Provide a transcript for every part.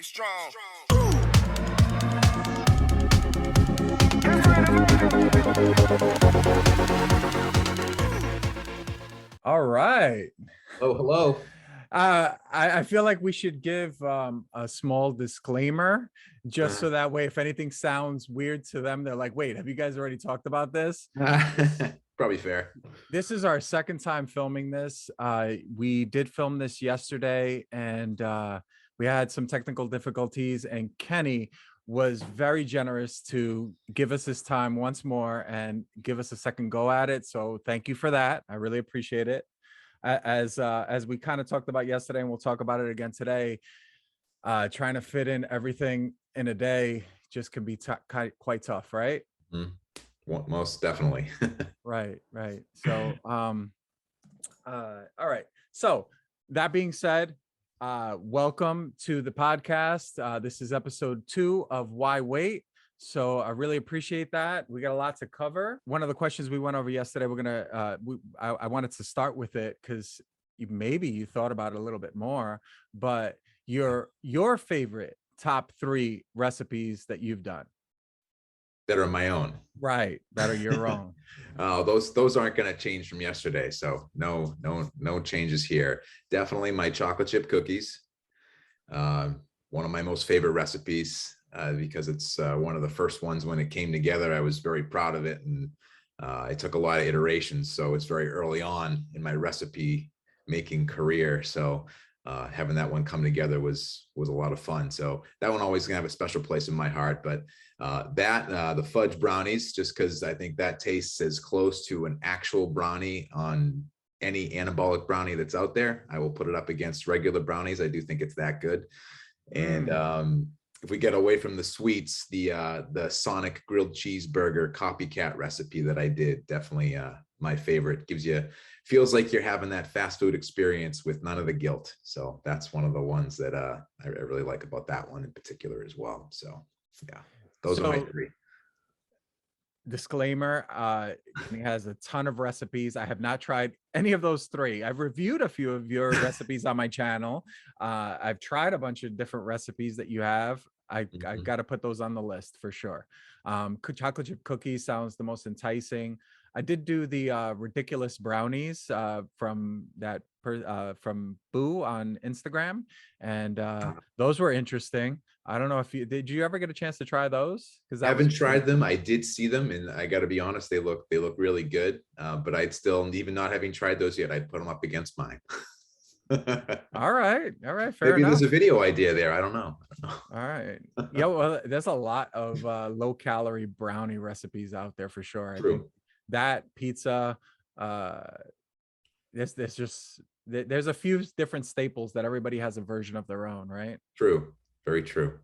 Be strong. All right. Oh, hello. I feel like we should give a small disclaimer just so that way if anything sounds weird to them, they're like, wait, have you guys already talked about this? Probably fair. This is our second time filming this. We did film this yesterday and we had some technical difficulties, and Kenny was very generous to give us his time once more and give us a second go at it. So thank you for that. I really appreciate it. As we kind of talked about yesterday, and we'll talk about it again today, trying to fit in everything in a day just can be quite tough, right? Mm, most definitely. Right. So all right, so that being said, welcome to the podcast. This is episode 2 of Why Wait. So I really appreciate that. We got a lot to cover. One of the questions we went over yesterday, I wanted to start with it because maybe you thought about it a little bit more, but your favorite top 3 recipes that you've done That are my own. Right, that are your own. Those aren't going to change from yesterday. So no changes here. Definitely my chocolate chip cookies. One of my most favorite recipes. Because it's one of the first ones when it came together. I was very proud of it, and I took a lot of iterations. So it's very early on in my recipe making career. So having that one come together was a lot of fun. So that one always gonna have a special place in my heart. But the fudge brownies, just because I think that tastes as close to an actual brownie on any anabolic brownie that's out there. I will put it up against regular brownies. I do think it's that good. And if we get away from the sweets, the Sonic grilled cheeseburger copycat recipe that I did, definitely my favorite. Feels like you're having that fast food experience with none of the guilt. So that's one of the ones that I really like about that one in particular as well. So yeah, those are my 3. Disclaimer, Kenny has a ton of recipes. I have not tried any of those 3. I've reviewed a few of your recipes on my channel. I've tried a bunch of different recipes that you have. I got to put those on the list for sure. Chocolate chip cookies sounds the most enticing. I did do the ridiculous brownies from Boo on Instagram, and those were interesting. I don't know if did you ever get a chance to try those? Because I haven't tried them. I did see them, and I got to be honest, they look really good. But I'd still, even not having tried those yet, I'd put them up against mine. All right, fair enough. Maybe there's a video idea there. I don't know. All right. Yeah, well, there's a lot of low calorie brownie recipes out there for sure. True. I think that pizza, there's a few different staples that everybody has a version of their own, right? True. Very true.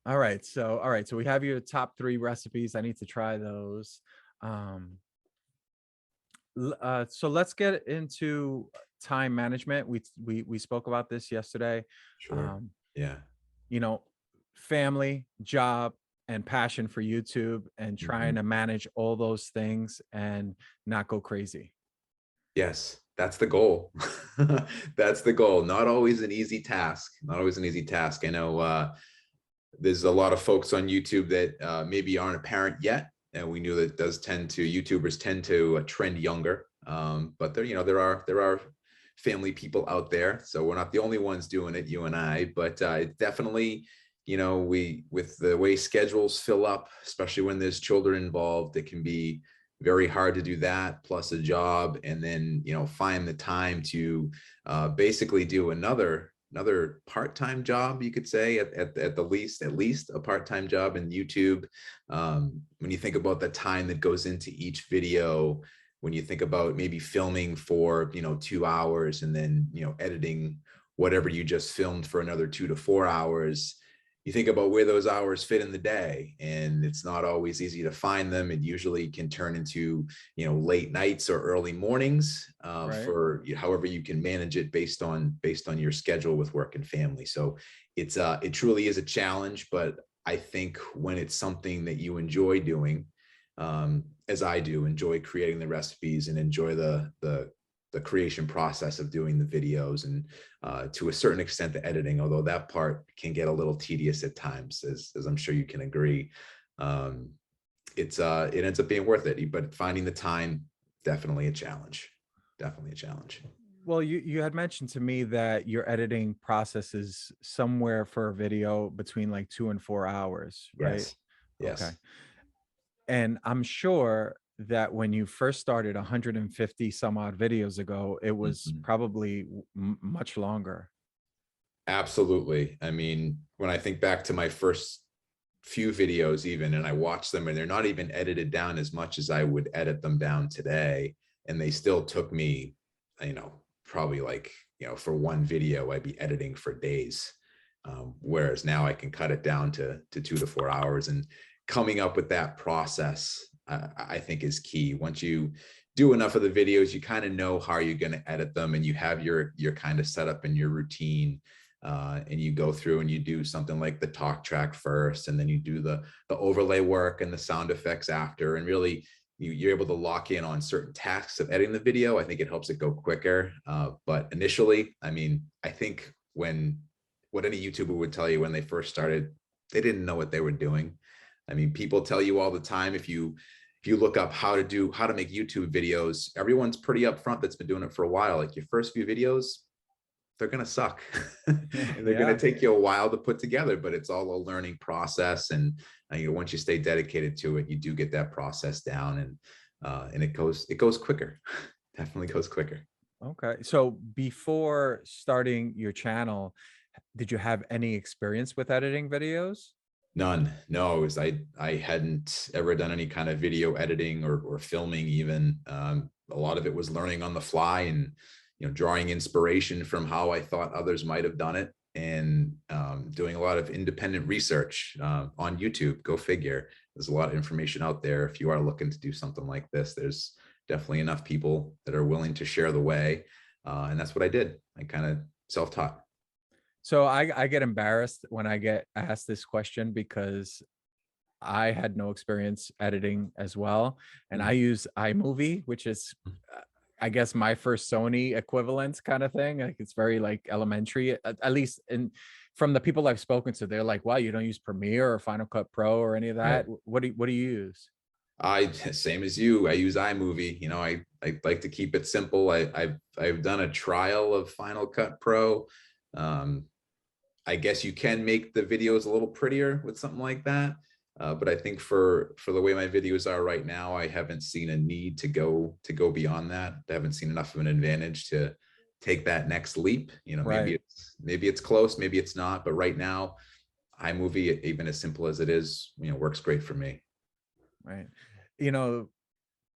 All right, so we have your top 3 recipes. I need to try those. So let's get into time management. We spoke about this yesterday. Sure. Yeah. Family, job, and passion for YouTube, and trying to manage all those things and not go crazy. Yes, that's the goal. That's the goal. Not always an easy task. I know there's a lot of folks on YouTube that maybe aren't a parent yet. And we knew that YouTubers tend to trend younger. But there are family people out there. So we're not the only ones doing it, you and I, but definitely, with the way schedules fill up, especially when there's children involved, it can be very hard to do that plus a job, and then find the time to basically do another part-time job, you could say, at the least a part-time job in YouTube. When you think about the time that goes into each video, when you think about maybe filming for 2 hours and then editing whatever you just filmed for another 2 to 4 hours, you think about where those hours fit in the day, and it's not always easy to find them. It usually can turn into late nights or early mornings, right, for however you can manage it based on your schedule with work and family. So it truly is a challenge, but I think when it's something that you enjoy doing, as I do, enjoy creating the recipes and enjoy the the creation process of doing the videos, and to a certain extent the editing, although that part can get a little tedious at times, as I'm sure you can agree. It ends up being worth it, but finding the time, definitely a challenge. Definitely a challenge. Well, you had mentioned to me that your editing process is somewhere for a video between like 2 and 4 hours, right? Yes. Okay. Yes. And I'm sure that when you first started 150 some odd videos ago, it was Mhm. probably much longer. Absolutely. I mean, when I think back to my first few videos even, and I watch them and they're not even edited down as much as I would edit them down today, and they still took me, probably like, for one video I'd be editing for days. Whereas now I can cut it down to 2 to 4 hours, and coming up with that process, I think is key. Once you do enough of the videos, you kind of know how you're going to edit them, and you have your kind of setup and your routine. And you go through and you do something like the talk track first, and then you do the overlay work and the sound effects after, and really you're able to lock in on certain tasks of editing the video. I think it helps it go quicker. But initially, I mean, I think what any YouTuber would tell you when they first started, they didn't know what they were doing. I mean, people tell you all the time, if you look up how to make YouTube videos, everyone's pretty upfront that's been doing it for a while. Like, your first few videos, they're going to suck and they're going to Yeah. take you a while to put together, but it's all a learning process. And once you stay dedicated to it, you do get that process down, and it goes quicker. Definitely goes quicker. Okay. So before starting your channel, did you have any experience with editing videos? None. No, it was, I hadn't ever done any kind of video editing or filming even. A lot of it was learning on the fly, and drawing inspiration from how I thought others might have done it, and doing a lot of independent research on YouTube. Go figure. There's a lot of information out there. If you are looking to do something like this, there's definitely enough people that are willing to share the way. And that's what I did. I kind of self-taught. So I get embarrassed when I get asked this question because I had no experience editing as well. And I Mhm. use iMovie, which is, I guess, my first Sony equivalent kind of thing. Like, it's very like elementary, at least from the people I've spoken to. They're like, wow, you don't use Premiere or Final Cut Pro or any of Right. that. What do you use? Same as you. I use iMovie. I like to keep it simple. I've done a trial of Final Cut Pro. Um, I guess you can make the videos a little prettier with something like that. But I think for the way my videos are right now, I haven't seen a need to go beyond that. I haven't seen enough of an advantage to take that next leap. Right. Maybe it's close, maybe it's not. But right now, iMovie, even as simple as it is, works great for me. Right. You know,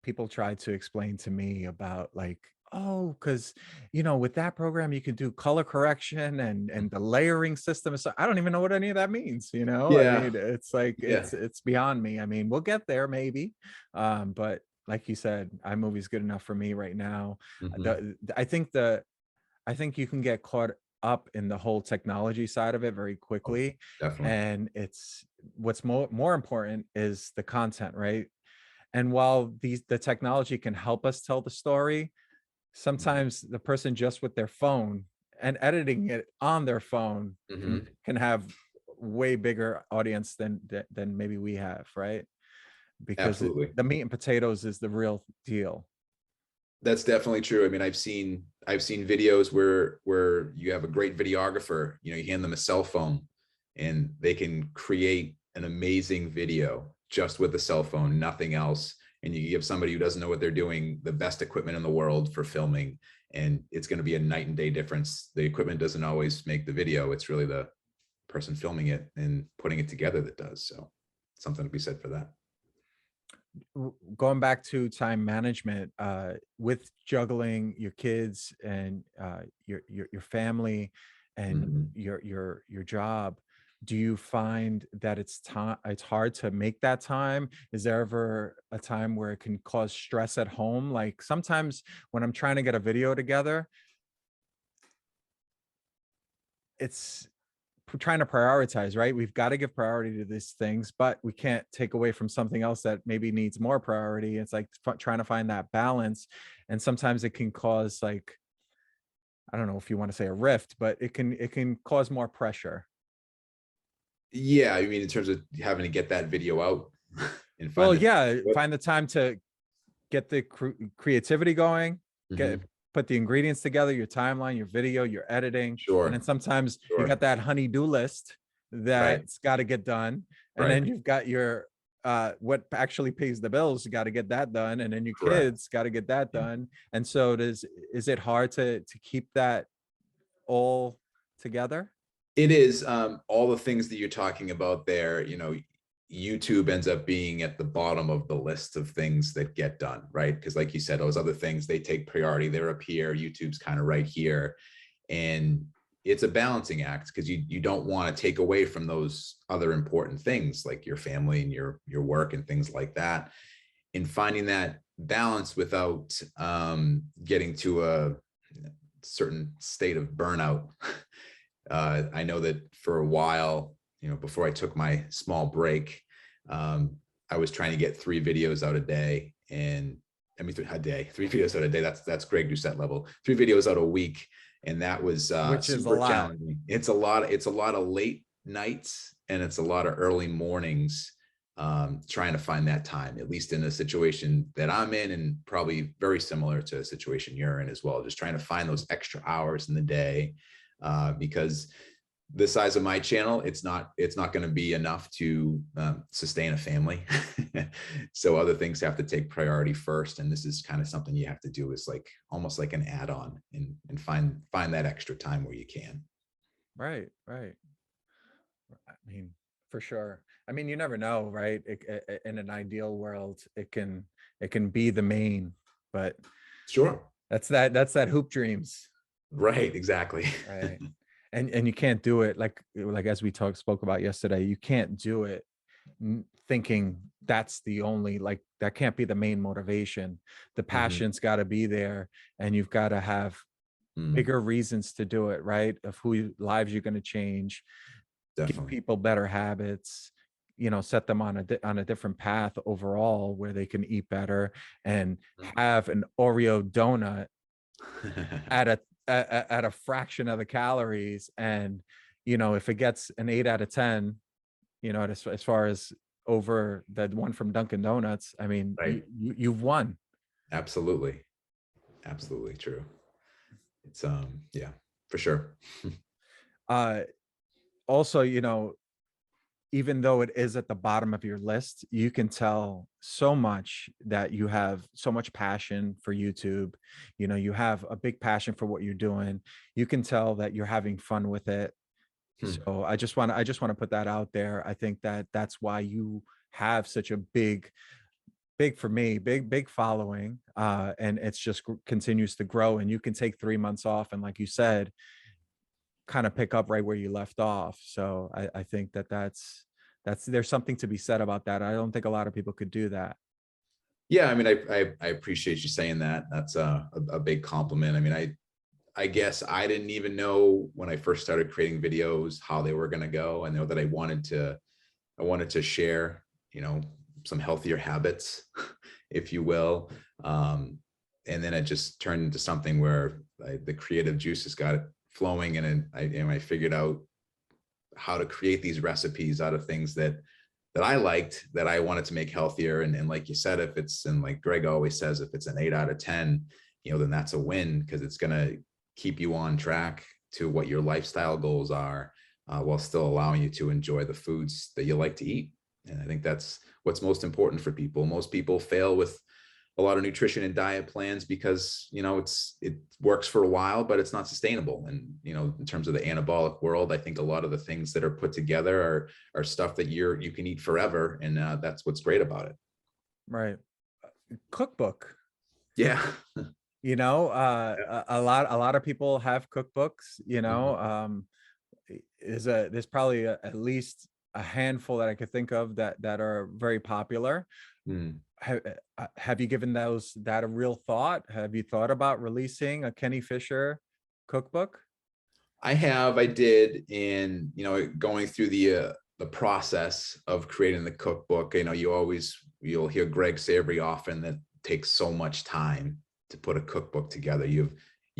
people try to explain to me about like, oh, because with that program you can do color correction and the layering system. So I don't even know what any of that means. I Yeah, mean, it's like yeah. it's beyond me. I mean, we'll get there maybe. But like you said, iMovie's good enough for me right now. Mhm. I think you can get caught up in the whole technology side of it very Oh, quickly. definitely. And it's what's more important is the content, right? And while the technology can help us tell the story, sometimes the person just with their phone and editing it on their phone can Mhm. can have way bigger audience than maybe we have, right? Because Absolutely. the meat and potatoes is the real deal. That's definitely true. I mean, I've seen videos where you have a great videographer, you hand them a cell phone and they can create an amazing video just with a cell phone, nothing else. And you give somebody who doesn't know what they're doing the best equipment in the world for filming, and it's going to be a night and day difference. The equipment doesn't always make the video. It's really the person filming it and putting it together that does. So something to be said for that. Going back to time management, with juggling your kids and your family and Mhm. your job, do you find that it's hard to make that time? Is there ever a time where it can cause stress at home? Like, sometimes when I'm trying to get a video together, it's trying to prioritize, right? We've got to give priority to these things, but we can't take away from something else that maybe needs more priority. It's like trying to find that balance. And sometimes it can cause, like, I don't know if you want to say a rift, but it can cause more pressure. Yeah, I mean, in terms of having to get that video out and Well, find yeah, the. find the time to get the creativity going, get Mhm. put the ingredients together, your timeline, your video, your editing. And then Sure, sometimes you sure. got that honey-do list Right, that's got to get done. And right. then you've got your what actually pays the bills, you got to get that done. And then your Correct. kids got to get that Yeah. done. And so is it hard to keep that all together? It is, all the things that you're talking about there, YouTube ends up being at the bottom of the list of things that get done, right? Because like you said, those other things, they take priority. They're up here. YouTube's kind of right here. And it's a balancing act because you don't want to take away from those other important things like your family and your work and things like that. And finding that balance without getting to a certain state of burnout. I know that for a while, before I took my small break, I was trying to get 3 videos out a day, and I mean, a day, 3 videos out a day. That's Greg Doucette level. 3 videos out a week, and that was Which is a super lot. challenging. It's a lot. It's a lot of late nights, and it's a lot of early mornings. Trying to find that time, at least in a situation that I'm in, and probably very similar to a situation you're in as well. Just trying to find those extra hours in the day, because the size of my channel, it's not going to be enough to sustain a family. So other things have to take priority first, and this is kind of something you have to do, is like almost like an add-on, and find that extra time where you can. Right, right. I mean, for sure. I mean, you never know, right? In an ideal world, it can be the main, but Sure. that's that hoop dreams, Right, exactly. right? And you can't do it like as we spoke about yesterday. You can't do it thinking that's the only, like, that can't be the main motivation. The Mhm. passion's got to be there, and you've got to have Mm, bigger reasons to do it, right? Of lives you're going to change, give definitely. people better habits, set them on a different path overall, where they can eat better and have an Oreo donut at a fraction of the calories. And if it gets an 8 out of 10, as far as over the one from Dunkin' Donuts, I mean, Right. you've won. Absolutely. Absolutely true. It's yeah, for sure. uh Also, even though it is at the bottom of your list, you can tell so much that you have so much passion for YouTube. You have a big passion for what you're doing. You can tell that you're having fun with it. Hmm. So I just want to put that out there. I think that that's why you have such a big for me, big following. And it's just continues to grow, and you can take 3 months off, and like you said, kind of pick up right where you left off. So I think that's there's something to be said about that. I don't think a lot of people could do that. Yeah, I mean, I appreciate you saying that. That's a big compliment. I mean, I guess I didn't even know when I first started creating videos how they were going to go. I know that I wanted to share, some healthier habits, if you will. Um, and then it just turned into something where the creative juices got flowing, and I figured out how to create these recipes out of things that I liked, that I wanted to make healthier. And like you said, if it's, and like Greg always says, if it's an 8 out of 10, then that's a win, because it's going to keep you on track to what your lifestyle goals are, while still allowing you to enjoy the foods that you like to eat. And I think that's what's most important for people. Most people fail with a lot of nutrition and diet plans because it works for a while, but it's not sustainable. And in terms of the anabolic world, I think a lot of the things that are put together are stuff that you can eat forever, and that's what's great about it. Right. Cookbook. Yeah. A lot of people have cookbooks. Mhm. There's probably at least a handful that I could think of that are very popular. Mm. Have you given that a real thought? Have you thought about releasing a Kenny Fisher cookbook? I did, in, going through the process of creating the cookbook. You'll hear Greg say every often that it takes so much time to put a cookbook together. You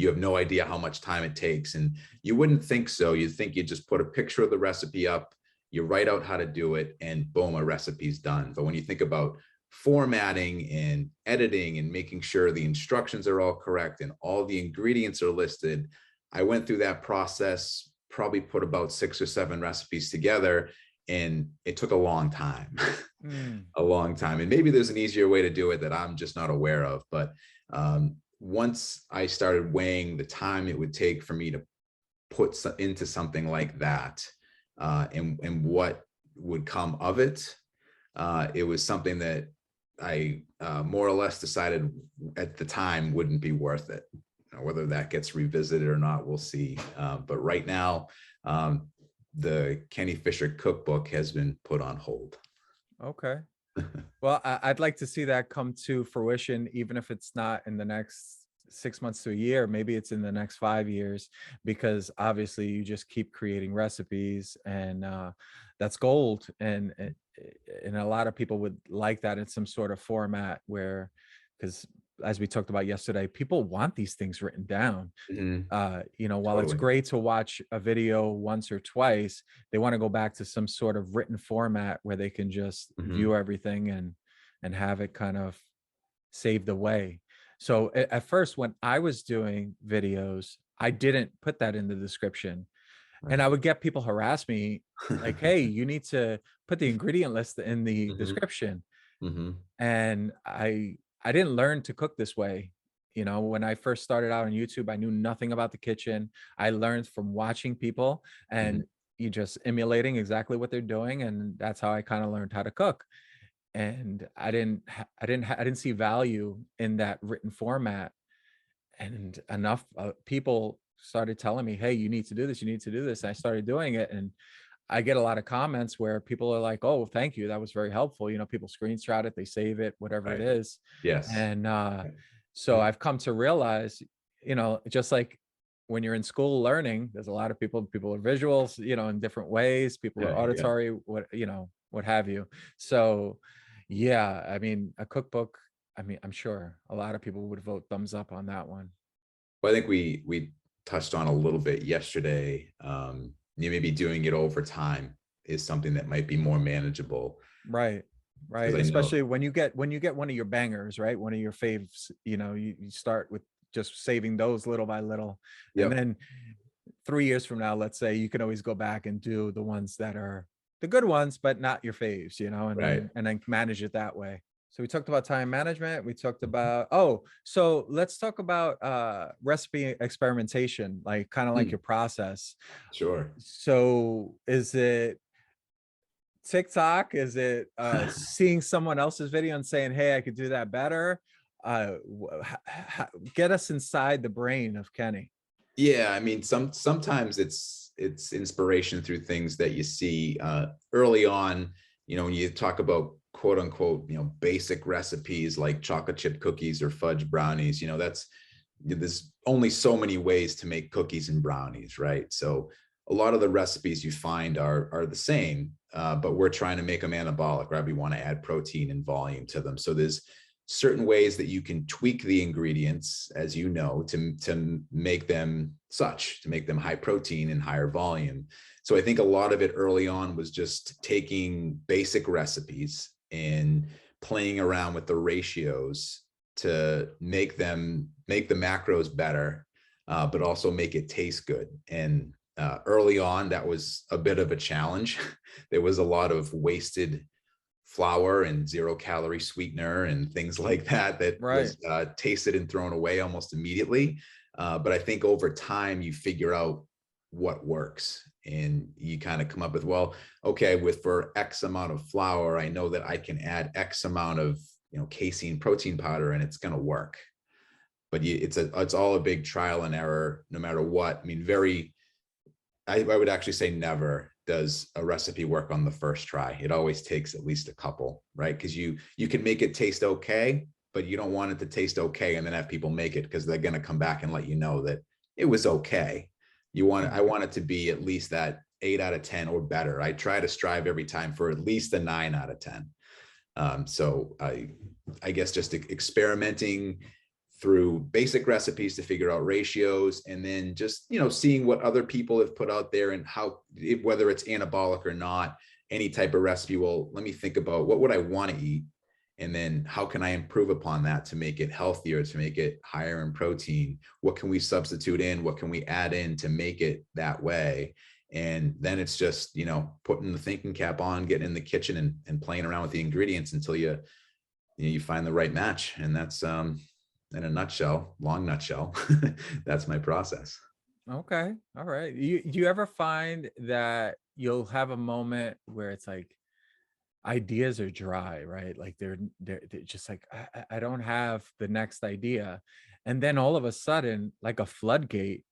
have no idea how much time it takes, and you wouldn't think so. You'd think you just put a picture of the recipe up, you write out how to do it, and boom, a recipe's done. But when you think about formatting and editing and making sure the instructions are all correct and all the ingredients are listed, I went through that process, probably put about 6 or 7 recipes together, and it took a long time. A long time. And maybe there's an easier way to do it that I'm just not aware of. But once I started weighing the time it would take for me to put into something like that, and what would come of it, it was something that I more or less decided at the time wouldn't be worth it. Whether that gets revisited or not, we'll see. But right now, the Kenny Fischer cookbook has been put on hold. Okay. Well, I'd like to see that come to fruition, even if it's not in the next 6 months to a year. Maybe it's in the next 5 years, because obviously you just keep creating recipes, and that's gold. And a lot of people would like that in some sort of format where, because as we talked about yesterday, people want these things written down. While it's great to watch a video once or twice, they want to go back to some sort of written format where they can just view everything and have it kind of saved away. So at first, when I was doing videos, I didn't put that in the description. And I would get people harass me like, hey, you need to put the ingredient list in the description. And I didn't learn to cook this way. When I first started out on YouTube, I knew nothing about the kitchen. I learned from watching people and you just emulating exactly what they're doing. And that's how I kind of learned how to cook. And I didn't see value in that written format. And enough people started telling me, hey, you need to do this. You need to do this. And I started doing it. And I get a lot of comments where people are like, oh, thank you, that was very helpful. People screenshot it, they save it, whatever it is. Yes. And so I've come to realize, just like when you're in school learning, there's a lot of people are visuals, in different ways. People are auditory, what have you. So yeah, I mean, a cookbook, I'm sure a lot of people would vote thumbs up on that one. Well, I think we touched on a little bit yesterday. Maybe doing it over time is something that might be more manageable. Right. Especially when you get one of your bangers, right? One of your faves, you start with just saving those little by little. And then 3 years from now, let's say, you can always go back and do the ones that are the good ones, but not your faves, and then manage it that way. So we talked about time management. We talked about, so let's talk about recipe experimentation, like kind of like your process. Sure. So is it TikTok? Is it seeing someone else's video and saying, hey, I could do that better? Get us inside the brain of Kenny. Yeah, I mean, sometimes it's inspiration through things that you see early on. When you talk about quote unquote, basic recipes like chocolate chip cookies or fudge brownies, there's only so many ways to make cookies and brownies, right? So a lot of the recipes you find are the same, but we're trying to make them anabolic, right? We want to add protein and volume to them. So there's certain ways that you can tweak the ingredients, as you know, to make them to make them high protein and higher volume. So I think a lot of it early on was just taking basic recipes and playing around with the ratios to make the macros better, but also make it taste good. And early on, that was a bit of a challenge. There was a lot of wasted flour and 0-calorie sweetener and things like that was tasted and thrown away almost immediately. But I think over time, you figure out what works, and you kind of come up with, well, okay, for X amount of flour, I know that I can add X amount of casein protein powder, and it's going to work. But it's all a big trial and error, no matter what. I mean, I would actually say never does a recipe work on the first try. It always takes at least a couple, right? Because you can make it taste okay, but you don't want it to taste okay and then have people make it, because they're going to come back and let you know that it was okay. I want it to be at least that 8 out of 10 or better. I try to strive every time for at least a 9 out of 10. So I guess just experimenting through basic recipes to figure out ratios, and then just, seeing what other people have put out there and how, whether it's anabolic or not, any type of recipe. Well, let me think about what would I want to eat, and then how can I improve upon that to make it healthier, to make it higher in protein? What can we substitute in? What can we add in to make it that way? And then it's just, putting the thinking cap on, getting in the kitchen and playing around with the ingredients until you find the right match. And that's, in a nutshell, long nutshell, that's my process. Okay. All right. Do you ever find that you'll have a moment where it's like ideas are dry, right? Like they're just like, I don't have the next idea. And then all of a sudden, like a floodgate,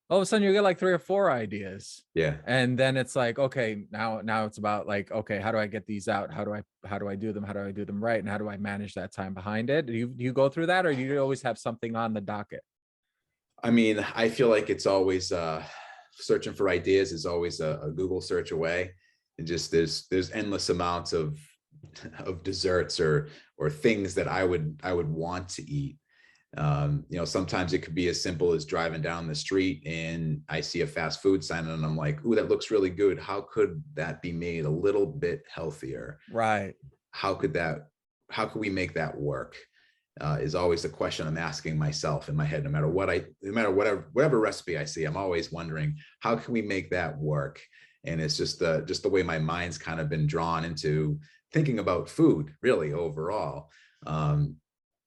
all of a sudden you get like 3 or 4 ideas. Yeah. And then it's like, okay, now it's about like, okay, how do I get these out? How do I do them? How do I do them right? And how do I manage that time behind it? Do you go through that, or do you always have something on the docket? I mean, I feel like it's always searching for ideas is always a Google search away. And just there's endless amounts of desserts or things that I would want to eat. Sometimes it could be as simple as driving down the street and I see a fast food sign and I'm like, ooh, that looks really good. How could that be made a little bit healthier? Right. How could we make that work? Is always the question I'm asking myself in my head. No matter whatever recipe I see, I'm always wondering, how can we make that work? And it's just the way my mind's kind of been drawn into thinking about food, really, overall.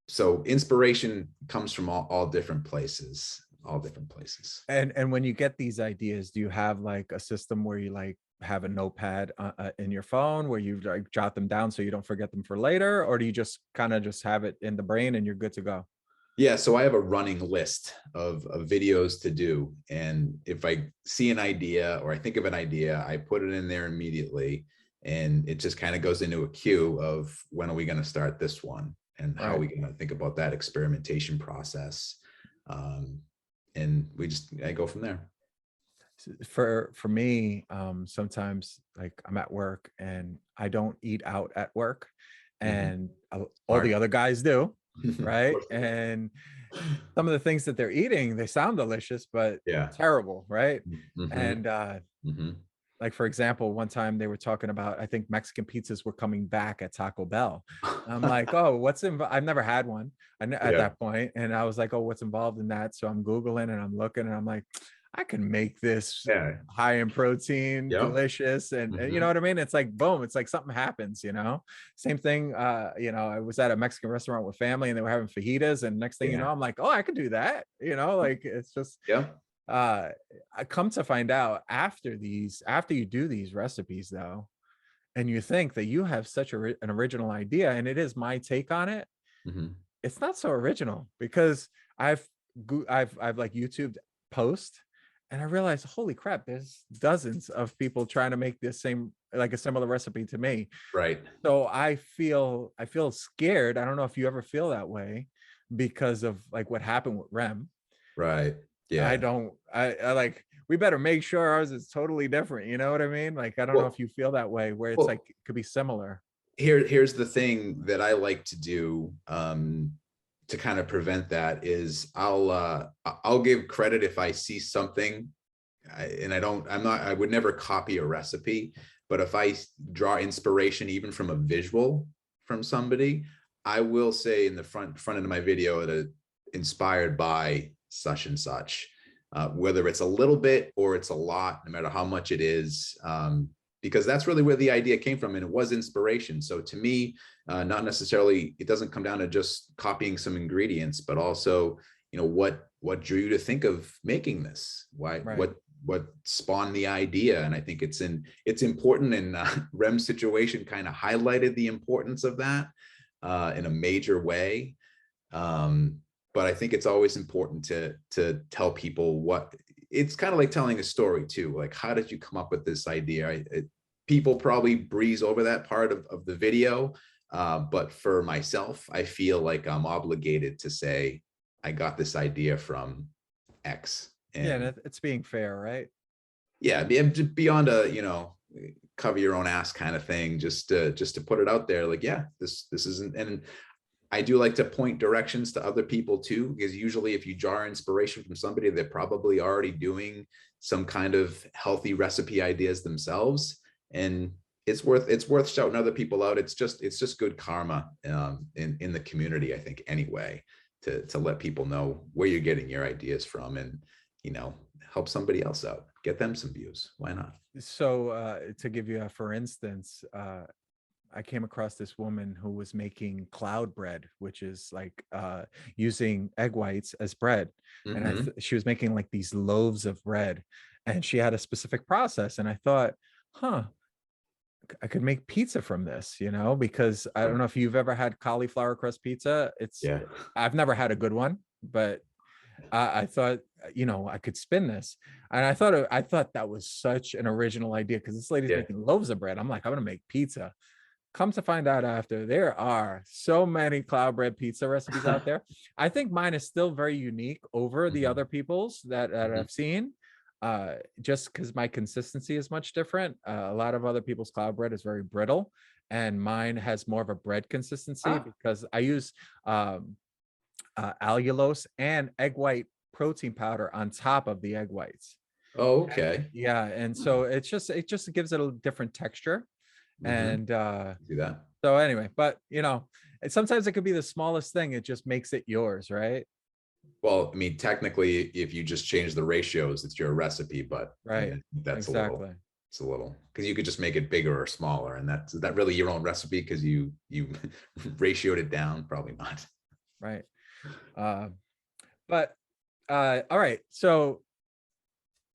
So inspiration comes from all different places, And when you get these ideas, do you have like a system where you like have a notepad in your phone where you like jot them down so you don't forget them for later, or do you just kind of just have it in the brain and you're good to go? Yeah, so I have a running list of videos to do. And if I see an idea or I think of an idea, I put it in there immediately. And it just kind of goes into a queue of when are we going to start this one? And how are we going to think about that experimentation process? And I go from there. For me, sometimes like I'm at work and I don't eat out at work, and all the other guys do, right? And some of the things that they're eating, they sound delicious, but terrible, right? And like, for example, one time they were talking about, I think Mexican pizzas were coming back at Taco Bell. I'm like, oh, I've never had one at that point. And I was like, oh, what's involved in that? So I'm Googling and I'm looking and I'm like, I can make this high in protein, delicious. And you know what I mean? It's like, boom, it's like something happens, Same thing. I was at a Mexican restaurant with family and they were having fajitas. And next thing you know, I'm like, oh, I could do that. Like it's just, I come to find out after you do these recipes though, and you think that you have such an original idea and it is my take on it. It's not so original, because I've like YouTubed post and I realized, holy crap, there's dozens of people trying to make this like a similar recipe to me. Right. So I feel scared. I don't know if you ever feel that way because of like what happened with Rem. Right. Yeah. I like, we better make sure ours is totally different. You know what I mean? Like, I don't know if you feel that way, where it's like, it could be similar. Here's the thing that I like to do to kind of prevent that is I'll give credit if I see something I would never copy a recipe, but if I draw inspiration even from a visual from somebody, I will say in the front end of my video that inspired by such and such, whether it's a little bit or it's a lot, no matter how much it is, because that's really where the idea came from, and it was inspiration. So to me, not necessarily, it doesn't come down to just copying some ingredients, but also, what drew you to think of making this? Why? What spawned the idea? And I think it's important, and Rem's situation kind of highlighted the importance of that in a major way. But I think it's always important to tell people what, it's kind of like telling a story too. Like, how did you come up with this idea? People probably breeze over that part of the video. But for myself, I feel like I'm obligated to say, I got this idea from X. Yeah, And and it's being fair, right? yeah, beyond a, you know, cover your own ass kind of thing, just to put it out there, like, yeah, this isn't. And I do like to point directions to other people too, because usually if you jar inspiration from somebody, they're probably already doing some kind of healthy recipe ideas themselves. And it's worth shouting other people out. It's just good karma in the community, I think, anyway, to let people know where you're getting your ideas from, and, you know, help somebody else out, get them some views. Why not? So to give you a for instance, I came across this woman who was making cloud bread, which is like using egg whites as bread. And Mm-hmm. she was making like these loaves of bread, and she had a specific process. And I thought, huh, I could make pizza from this, you know, because I don't know if you've ever had cauliflower crust pizza. Yeah. I've never had a good one, but I thought, you know, I could spin this. And I thought that was such an original idea, because this lady's Yeah. making loaves of bread. I'm like, I'm going to make pizza. Come to find out after, there are so many cloud bread pizza recipes out there. I think mine is still very unique over the Mhm. other people's that Mhm. I've seen, just because my consistency is much different. A lot of other people's cloud bread is very brittle, and mine has more of a bread consistency Ah, because I use allulose and egg white protein powder on top of the egg whites. oh, okay. Yeah, and so it just gives it a different texture. Mm-hmm. And See that? so anyway, but you know, sometimes it could be the smallest thing. It just makes it yours, right? Well, I mean, technically, if you just change the ratios, it's your recipe, but I Right. mean, that's Exactly. it's a little, because you could just make it bigger or smaller, and is that really your own recipe because you ratioed it down? Probably not. Right. Uh, but all right. So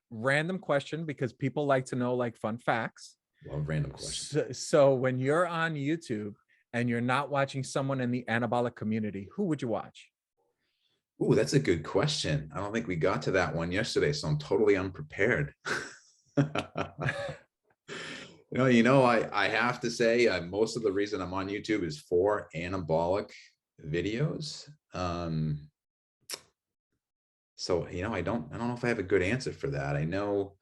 random question, because people like to know like fun facts. Love random questions. So when you're on YouTube and you're not watching someone in the anabolic community, who would you watch? Ooh, that's a good question. I don't think we got to that one yesterday, so I'm totally unprepared. I have to say, most of the reason I'm on YouTube is for anabolic videos. So, I don't know if I have a good answer for that. I know,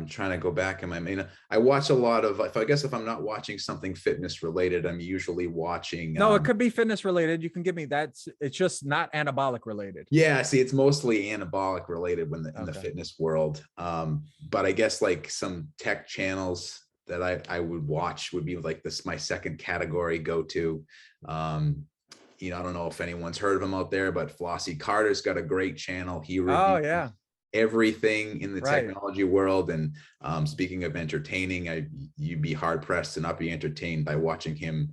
trying to go back in I watch a lot of, if I'm not watching something fitness related, I'm usually watching, No, it could be fitness related. You can give me that. It's just not anabolic related. yeah, see, it's mostly anabolic related in the Okay. fitness world. But I guess like some tech channels that I would watch would be like this, my second category go to. I don't know if anyone's heard of him out there, but Flossie Carter's got a great channel. He Oh reviews yeah. everything in the Right. technology world. And speaking of entertaining, you'd be hard pressed to not be entertained by watching him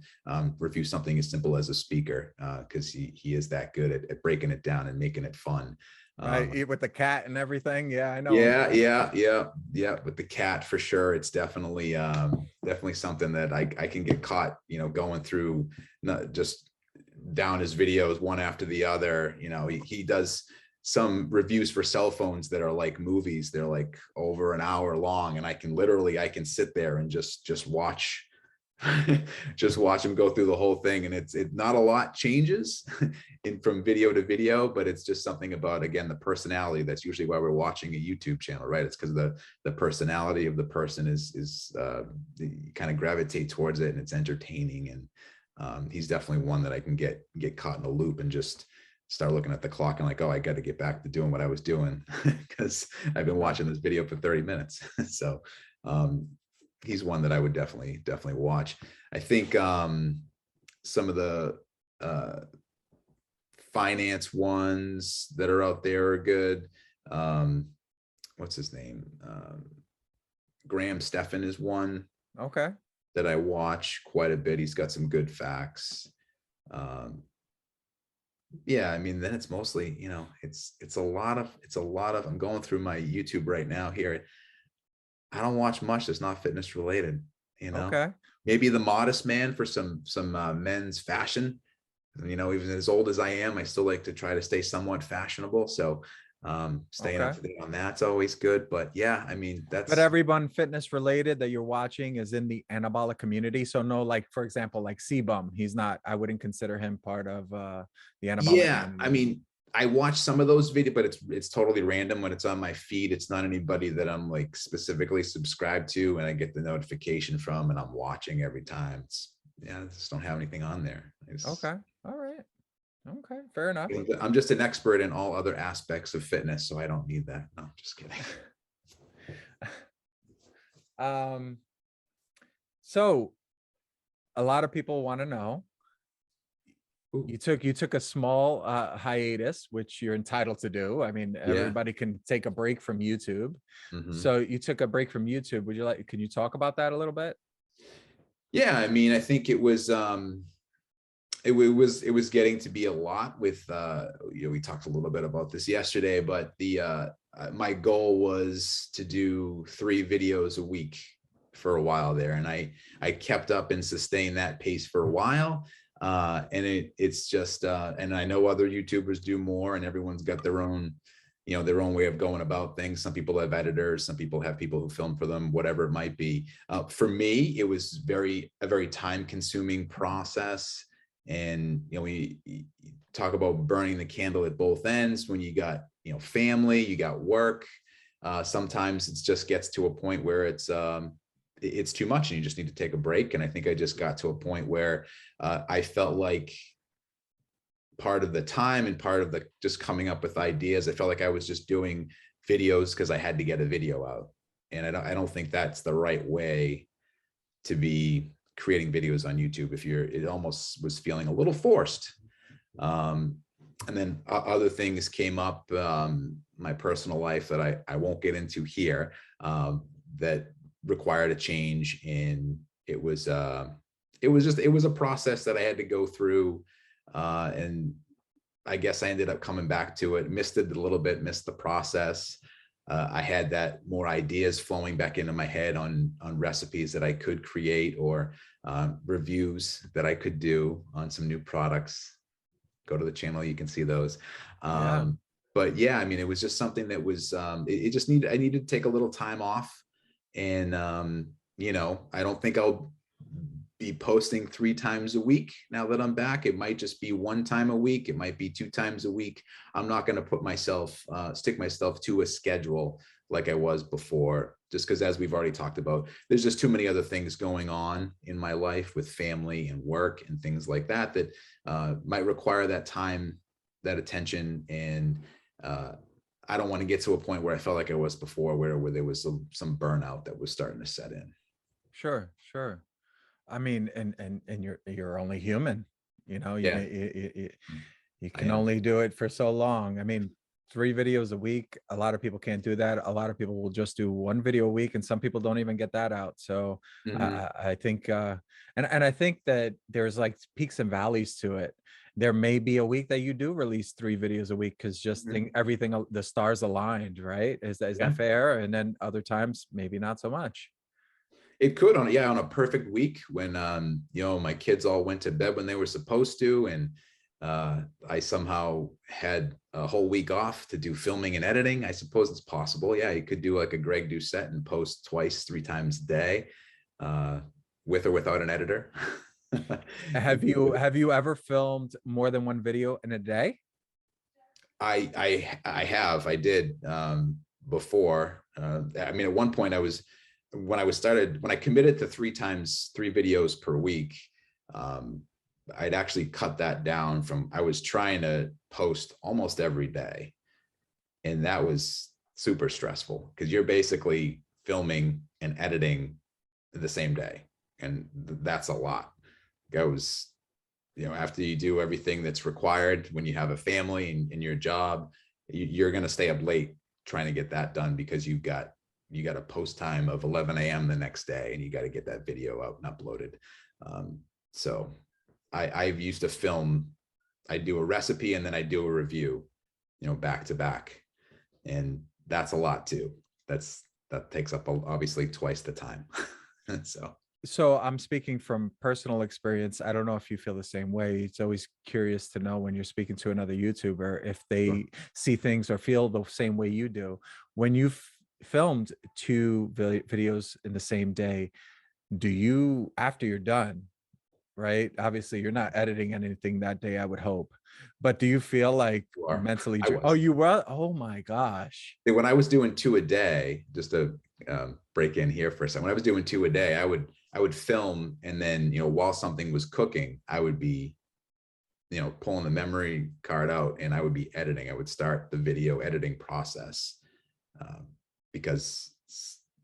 review something as simple as a speaker, because he is that good at breaking it down and making it fun. Right. Eat with the cat and everything. Yeah, I know him. Yeah, yeah. With the cat, for sure. It's definitely something that I can get caught, going through, not just down his videos one after the other. He does some reviews for cell phones that are like movies. They're like over an hour long, and I can sit there and just watch just watch him go through the whole thing. And it's not a lot changes from video to video, but it's just something about, again, the personality. That's usually why we're watching a YouTube channel, right? It's because the personality of the person is you kind of gravitate towards it, and it's entertaining. And he's definitely one that I can get caught in a loop and just start looking at the clock and like, oh, I got to get back to doing what I was doing because I've been watching this video for 30 minutes. So he's one that I would definitely watch. I think some of the finance ones that are out there are good. What's his name? Graham Stephan is one Okay. that I watch quite a bit. He's got some good facts. Yeah, I mean, then it's mostly, it's a lot of, I'm going through my YouTube right now here. I don't watch much that's not fitness related, Okay. maybe The Modest Man for some men's fashion. Even as old as I am, I still like to try to stay somewhat fashionable. So staying Okay. up to date on that's always good. But yeah, I mean, But that's, everyone fitness related that you're watching is in the anabolic community. So no, like for example, like C-Bum, he's not. I wouldn't consider him part of the anabolic yeah, I community. mean, I watch some of those videos, but it's totally random when it's on my feed. It's not anybody that I'm like specifically subscribed to and I get the notification from and I'm watching every time. I just don't have anything on there. Okay. All right. Okay. Fair enough. I'm just an expert in all other aspects of fitness, so I don't need that. No, just kidding. So a lot of people want to know, Ooh. you took a small hiatus, which you're entitled to do. I mean, everybody can take a break from YouTube. So you took a break from YouTube. Can you talk about that a little bit? Yeah, I mean, I think it was it was getting to be a lot with we talked a little bit about this yesterday, but my goal was to do 3 videos a week for a while there, and I kept up and sustained that pace for a while, and it's just and I know other YouTubers do more, and everyone's got their own their own way of going about things. Some people have editors, some people have people who film for them, whatever it might be. For me, it was a very time consuming process. And, we talk about burning the candle at both ends. When you got, family, you got work. Sometimes it just gets to a point where it's too much and you just need to take a break. And I think I just got to a point where I felt like part of the time and part of the just coming up with ideas, I felt like I was just doing videos because I had to get a video out. And I don't think that's the right way to be creating videos on YouTube. It almost was feeling a little forced. And then other things came up, my personal life that I won't get into here, that required a change. And it was a process that I had to go through. And I guess I ended up coming back to it, missed it a little bit, missed the process. I had that more ideas flowing back into my head on recipes that I could create or reviews that I could do on some new products. Go to the channel, you can see those. But yeah, I mean, it was just something that was, I needed to take a little time off. And, I don't think I'll be posting 3 times a week now that I'm back. It might just be 1 time a week. It might be 2 times a week. I'm not going to stick myself to a schedule like I was before, just because, as we've already talked about, there's just too many other things going on in my life with family and work and things like that might require that time, that attention. And I don't want to get to a point where I felt like I was before, where there was some burnout that was starting to set in. Sure. I mean, and you're only human, you can only do it for so long. I mean, 3 videos a week, a lot of people can't do that. A lot of people will just do 1 video a week, and some people don't even get that out. So I think, and I think that there's like peaks and valleys to it. There may be a week that you do release 3 videos a week because just everything, the stars aligned, right? Is that fair? And then other times, maybe not so much. It could on a perfect week when, my kids all went to bed when they were supposed to. And I somehow had a whole week off to do filming and editing. I suppose it's possible. Yeah, you could do like a Greg Doucette and post 2-3 times a day, with or without an editor. Have you ever filmed more than 1 video in a day? I did before. I mean, at one point when I committed to 3 videos per week, I'd actually cut that down I was trying to post almost every day. And that was super stressful because you're basically filming and editing the same day. And that's a lot. I was, after you do everything that's required when you have a family and your job, you're going to stay up late trying to get that done because you got a post time of 11 a.m. the next day, and you got to get that video out and uploaded. So I've used to film. I do a recipe and then I do a review, back to back. And that's a lot too. That takes up obviously twice the time. So I'm speaking from personal experience. I don't know if you feel the same way. It's always curious to know when you're speaking to another YouTuber, if they see things or feel the same way you do. When you've filmed 2 videos in the same day, do you, after you're done, right? Obviously, you're not editing anything that day, I would hope. But do you feel like You are. mentally? I Oh, was. you were? Oh my gosh. When I was doing 2 a day, just to break in here for a second, when I was doing 2 a day, I would film, and then while something was cooking, I would be pulling the memory card out, and I would be editing. I would start the video editing process because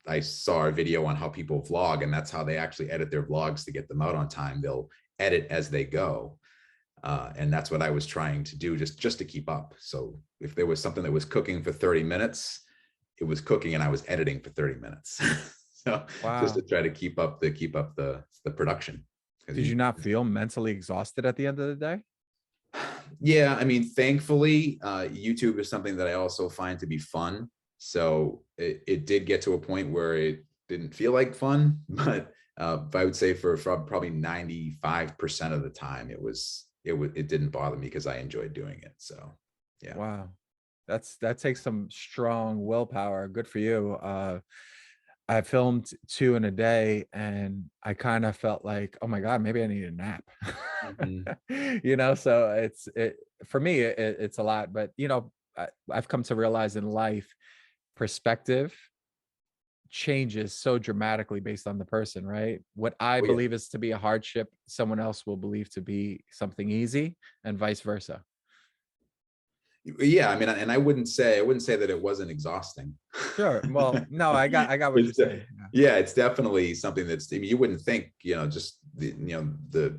I saw a video on how people vlog, and that's how they actually edit their vlogs to get them out on time. They'll edit as they go. And that's what I was trying to do, just to keep up. So if there was something that was cooking for 30 minutes, it was cooking and I was editing for 30 minutes. So just to Wow. try to keep up the production. Did you not feel mentally exhausted at the end of the day? Yeah, I mean, thankfully, YouTube is something that I also find to be fun. So it did get to a point where it didn't feel like fun, but I would say for probably 95% of the time, it didn't bother me because I enjoyed doing it. So yeah. Wow. That takes some strong willpower. Good for you. I filmed 2 in a day and I kind of felt like, oh my God, maybe I need a nap. Mhm. So for me, it's a lot, but I've come to realize in life, perspective changes so dramatically based on the person, right? What I Oh yeah. believe is to be a hardship, someone else will believe to be something easy, and vice versa. Yeah, I mean, and I wouldn't say that it wasn't exhausting. Sure. Well, no, I got what you're It's saying. yeah, it's definitely something that's, I mean, you wouldn't think, just the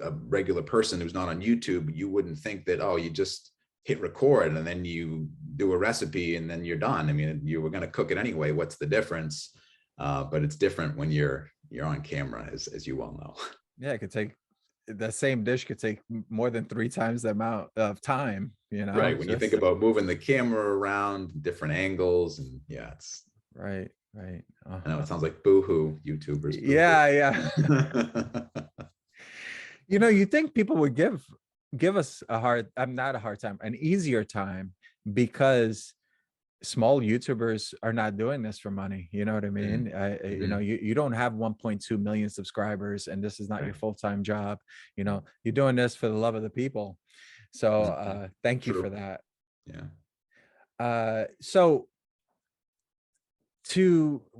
a regular person who's not on YouTube, you wouldn't think that, oh, you just hit record and then you do a recipe and then you're done. I mean, you were going to cook it anyway. What's the difference? But it's different when you're on camera, as you well know. Yeah, it could take the same dish could take more than 3 times the amount of time, Right. When you think just about moving the camera around, different angles, and yeah, it's, right, right. I know Uh-huh. it sounds like boohoo, YouTubers, boohoo. Yeah, yeah. You think people would give us I'm not a hard time, an easier time because small YouTubers are not doing this for money. You know what I mean? Mhm. You don't have 1.2 million subscribers and this is not your Right. full-time job. You're doing this for the love of the people. So Mhm. thank you for True. that. Yeah. So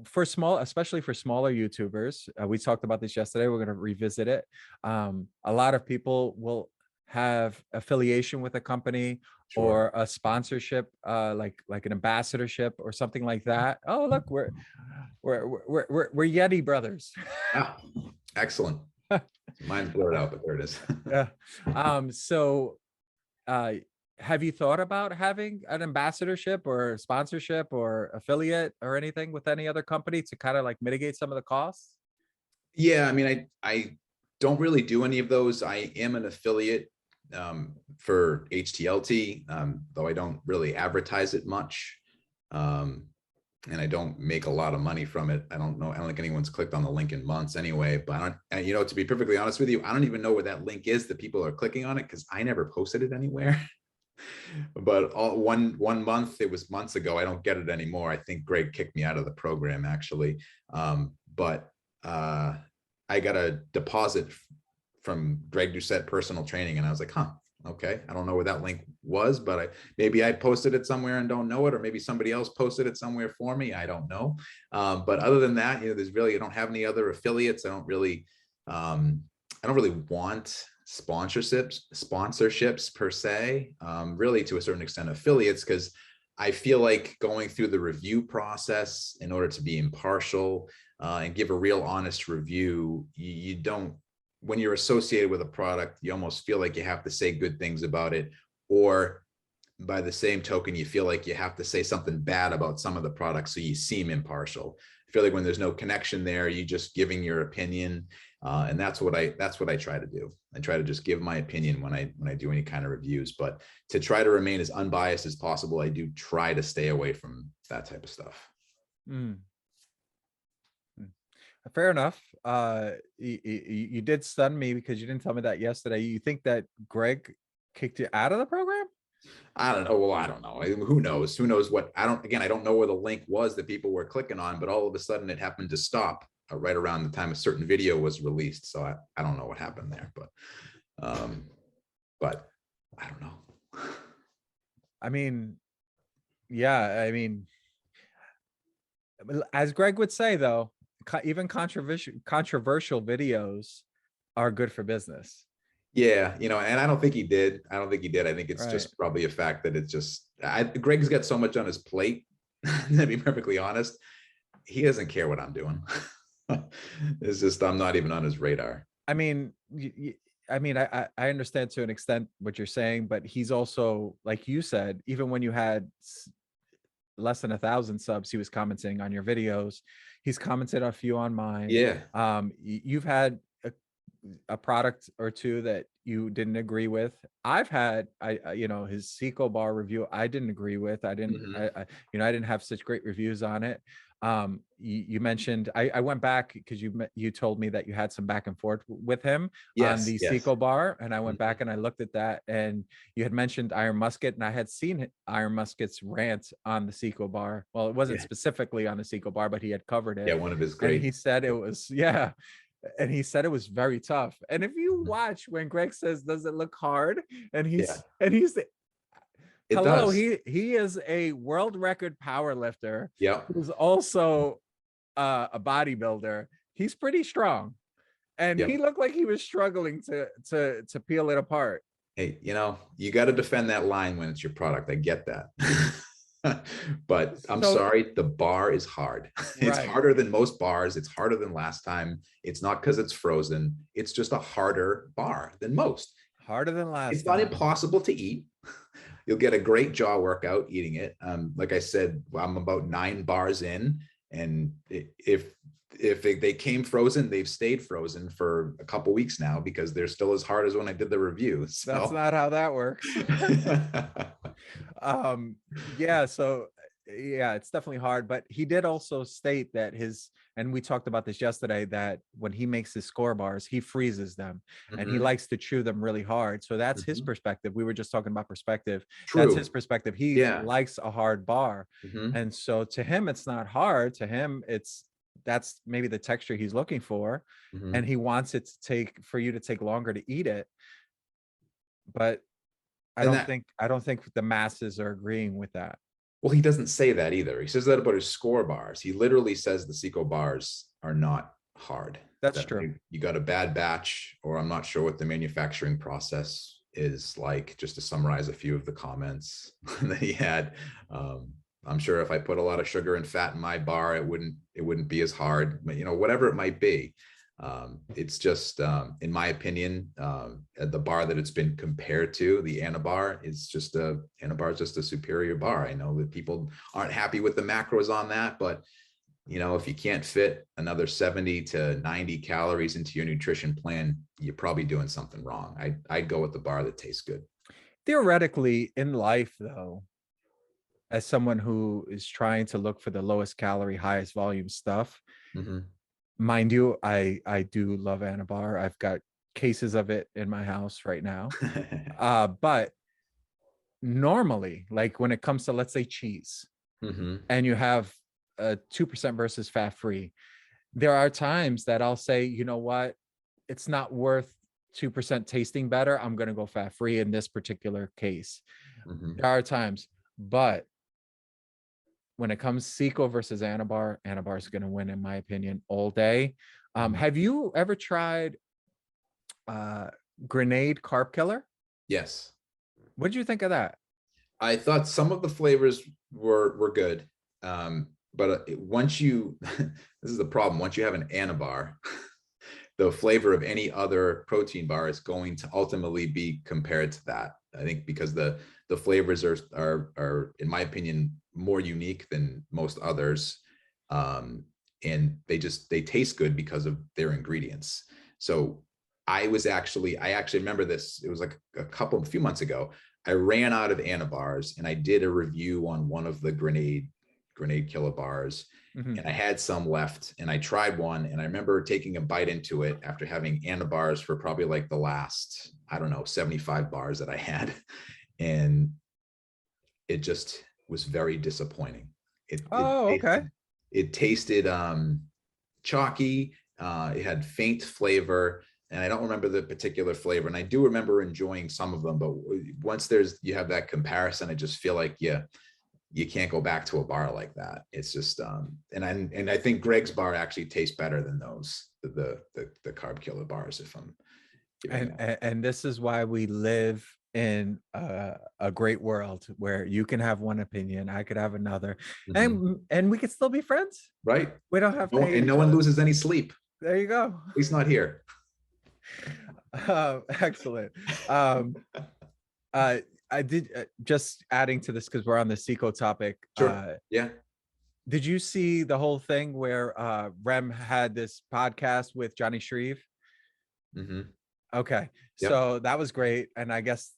for small, especially for smaller YouTubers, we talked about this yesterday. We're going to revisit it. A lot of people will have affiliation with a company Sure. or a sponsorship, like an ambassadorship or something like that. Oh, look, we're Yeti brothers. Ah, excellent. Mine's blurred out, but there it is. Yeah. So uh have you thought about having an ambassadorship or sponsorship or affiliate or anything with any other company to kind of like mitigate some of the costs? Yeah, I mean, I don't really do any of those. I am an affiliate for HTLT, though I don't really advertise it much. Um, and I don't make a lot of money from it. I don't know. I don't think anyone's clicked on the link in months anyway, but I don't, and, to be perfectly honest with you, I don't even know where that link is that people are clicking on it because I never posted it anywhere. But one month, it was months ago, I don't get it anymore. I think Greg kicked me out of the program actually. But I got a deposit from Greg Doucette personal training, and I was like, huh, okay, I don't know where that link was, but maybe I posted it somewhere and don't know it, or maybe somebody else posted it somewhere for me. I don't know. But other than that, I don't have any other affiliates. I don't really want sponsorships per se, really to a certain extent affiliates, because I feel like going through the review process in order to be impartial and give a real honest review, you don't, when you're associated with a product, you almost feel like you have to say good things about it, or by the same token, you feel like you have to say something bad about some of the products so you seem impartial. I feel like when there's no connection there, you just giving your opinion, and that's what I try to do. I try to just give my opinion when I do any kind of reviews, but to try to remain as unbiased as possible, I do try to stay away from that type of stuff. Mm. Fair enough. You did stun me because you didn't tell me that yesterday. You think that Greg kicked you out of the program? I don't know. Well, I don't know. Who knows? Who knows what? I don't know where the link was that people were clicking on, but all of a sudden it happened to stop. right around the time a certain video was released. So I don't know what happened there, but I don't know. I mean, yeah, I mean, as Greg would say, though, even controversial videos are good for business. Yeah, you know, and I don't think he did. I don't think he did. I think it's Right. just probably a fact that it's just Greg's got so much on his plate, to be perfectly honest. He doesn't care what I'm doing. It's just I'm not even on his radar. I mean, I understand to an extent what you're saying, but he's also, like you said, even when you had less than 1,000 subs, he was commenting on your videos. He's commented a few on mine. Yeah. You've had a product or two that you didn't agree with. I've had, you know, his Seco bar review, I didn't agree with. I didn't, I didn't have such great reviews on it. You mentioned, I went back because you told me that you had some back and forth with him on the Seco bar, and I went back and I looked at that, and you had mentioned Iron Musket, and I had seen Iron Musket's rant on the Seco bar. Well, it wasn't specifically on the Seco bar, but he had covered it. Yeah, one of his great. And he said it was, and he said it was very tough. And if you watch when Greg says, "Does it look hard?" and he's hello, he is a world record power lifter. Yeah, who's also a bodybuilder. He's pretty strong, and he looked like he was struggling to peel it apart. Hey, you know, you got to defend that line when it's your product. I get that. But I'm sorry, the bar is hard. It's harder than most bars. It's harder than last time. It's not because it's frozen. It's just a harder bar than most. Harder than last time. It's not impossible to eat. You'll get a great jaw workout eating it. Like I said, I'm about 9 bars in, and if they came frozen, they've stayed frozen for a couple weeks now because they're still as hard as when I did the review. So. That's not how that works. It's definitely hard, but he did also state that and we talked about this yesterday, that when he makes his score bars, he freezes them and he likes to chew them really hard. So that's his perspective. We were just talking about perspective. True. That's his perspective. He likes a hard bar. And so to him, it's not hard. To him, that's maybe the texture he's looking for. And he wants it for you to take longer to eat it. But I don't think the masses are agreeing with that. Well, he doesn't say that either. He says that about his score bars. He literally says the Seco bars are not hard. That's true. You got a bad batch, or I'm not sure what the manufacturing process is like, just to summarize a few of the comments that he had. I'm sure if I put a lot of sugar and fat in my bar, it wouldn't be as hard, but you know, whatever it might be. It's just, in my opinion, the bar that it's been compared to, the Anabar, is just a superior bar. I know that people aren't happy with the macros on that, but you know, if you can't fit another 70 to 90 calories into your nutrition plan, you're probably doing something wrong. I'd go with the bar that tastes good. Theoretically, in life, though, as someone who is trying to look for the lowest calorie, highest volume stuff, mind you, I do love Anabar. I've got cases of it in my house right now. But normally, like when it comes to, let's say, cheese, and you have 2% versus fat-free, there are times that I'll say, you know what, it's not worth 2% tasting better. I'm going to go fat-free in this particular case. There are times, but when it comes Seco versus Anabar, Anabar is going to win, in my opinion, all day. Have you ever tried Grenade Carb Killer? Yes. What did you think of that? I thought some of the flavors were good. But once you, this is the problem, once you have an Anabar, the flavor of any other protein bar is going to ultimately be compared to that. I think because the flavors are, in my opinion, more unique than most others. And they taste good because of their ingredients. So I actually remember this, it was like a few months ago, I ran out of Anabars and I did a review on one of the Grenade Killer bars, and I had some left and I tried one, and I remember taking a bite into it after having Anabars for probably like the last, I don't know, 75 bars that I had. And it just was very disappointing. It tasted chalky. It had faint flavor, and I don't remember the particular flavor. And I do remember enjoying some of them, but once you have that comparison, I just feel like you can't go back to a bar like that. It's just and I think Greg's bar actually tastes better than those the carb killer bars. If I'm and this is why we live in a great world where you can have one opinion, I could have another, and we could still be friends. Right. We don't have to and no one loses any sleep. There you go. At least not here. Excellent. I did just adding to this because we're on the Seco topic. Sure. Yeah. Did you see the whole thing where Rem had this podcast with Johnny Shreve? Okay. Yep. So that was great. And I guess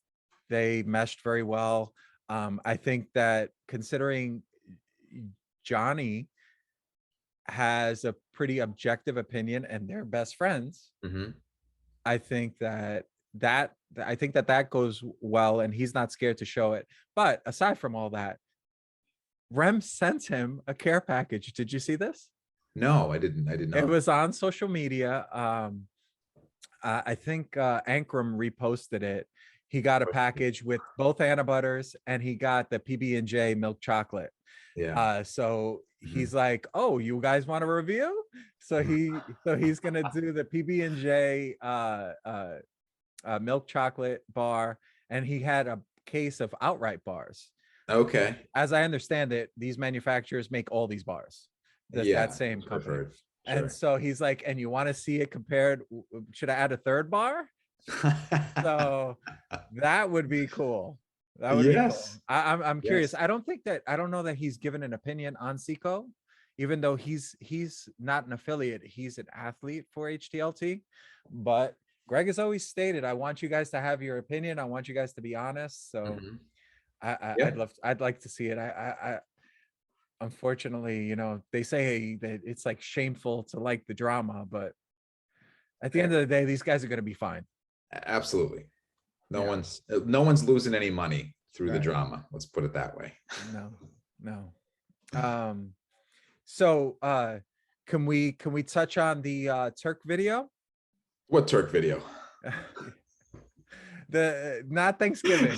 they meshed very well. I think that considering Johnny has a pretty objective opinion and they're best friends, I think that goes well, and he's not scared to show it. But aside from all that, Rem sent him a care package. Did you see this? No, I did not. It was on social media. I think Ankrum reposted it. He got a package with both Anna Butters, and he got the PB&J milk chocolate. Yeah. So he's like, "Oh, you guys want a review?" So he's gonna do the PB&J milk chocolate bar, and he had a case of Outright bars. Okay. As I understand it, these manufacturers make all these bars. That same company. Sure. And so he's like, "And you want to see it compared? Should I add a third bar?" So that would be cool. That would be cool. I'm curious. I don't know that he's given an opinion on Seco, even though he's not an affiliate. He's an athlete for HTLT. But Greg has always stated, "I want you guys to have your opinion. I want you guys to be honest." So I'd like to see it. I unfortunately, they say that it's like shameful to like the drama, but at the end of the day, these guys are going to be fine. Absolutely. No one's losing any money through the drama. Let's put it that way. No. So can we touch on the Turk video? What Turk video? Not Thanksgiving.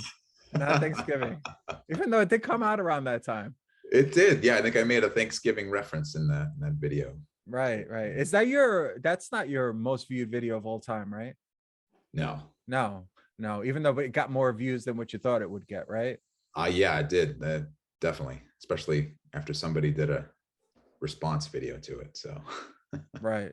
Not Thanksgiving. Even though it did come out around that time. It did. Yeah, I think I made a Thanksgiving reference in that video. Right. Is that that's not your most viewed video of all time, right? No. Even though it got more views than what you thought it would get, right? Yeah, it did. Definitely, especially after somebody did a response video to it. So right.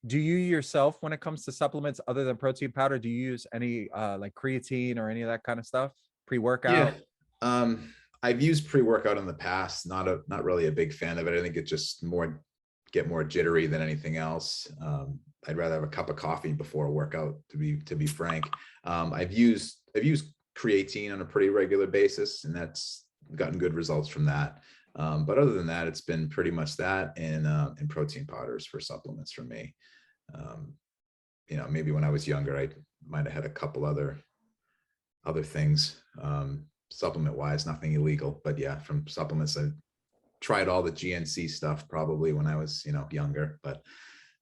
Do you yourself, when it comes to supplements other than protein powder, do you use any like creatine or any of that kind of stuff? Pre-workout? Yeah. I've used pre-workout in the past. Not really a big fan of it. I think it just get more jittery than anything else. I'd rather have a cup of coffee before a workout, to be frank. I've used creatine on a pretty regular basis, and that's gotten good results from that. But other than that, it's been pretty much that and protein powders for supplements for me. Maybe when I was younger, I might have had a couple other things, supplement wise, nothing illegal, but yeah, from supplements, I tried all the GNC stuff probably when I was, younger, but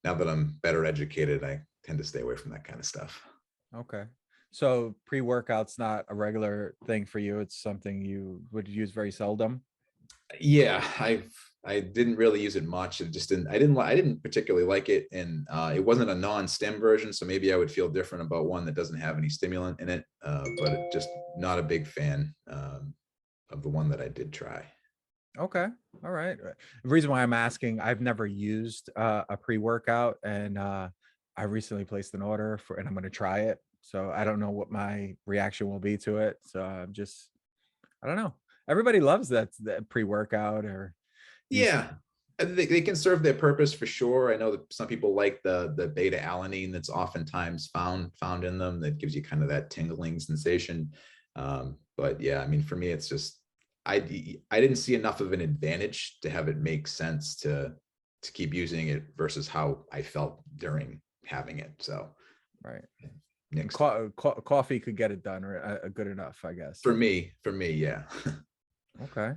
now that I'm better educated, I tend to stay away from that kind of stuff. Okay. So pre-workout's not a regular thing for you. It's something you would use very seldom. Yeah, I didn't really use it much. I didn't particularly like it, and it wasn't a non-stim version, so maybe I would feel different about one that doesn't have any stimulant in it. But just not a big fan of the one that I did try. Okay, all right. The reason why I'm asking, I've never used a pre-workout, and I recently placed an order for, and I'm going to try it. So I don't know what my reaction will be to it. So I don't know. Everybody loves that pre-workout or. Yeah, they can serve their purpose for sure. I know that some people like the beta alanine that's oftentimes found in them that gives you kind of that tingling sensation. But yeah, I mean, for me, it's just I didn't see enough of an advantage to have it make sense to keep using it versus how I felt during having it. So right. Coffee could get it done, or good enough, I guess. For me, yeah. Okay.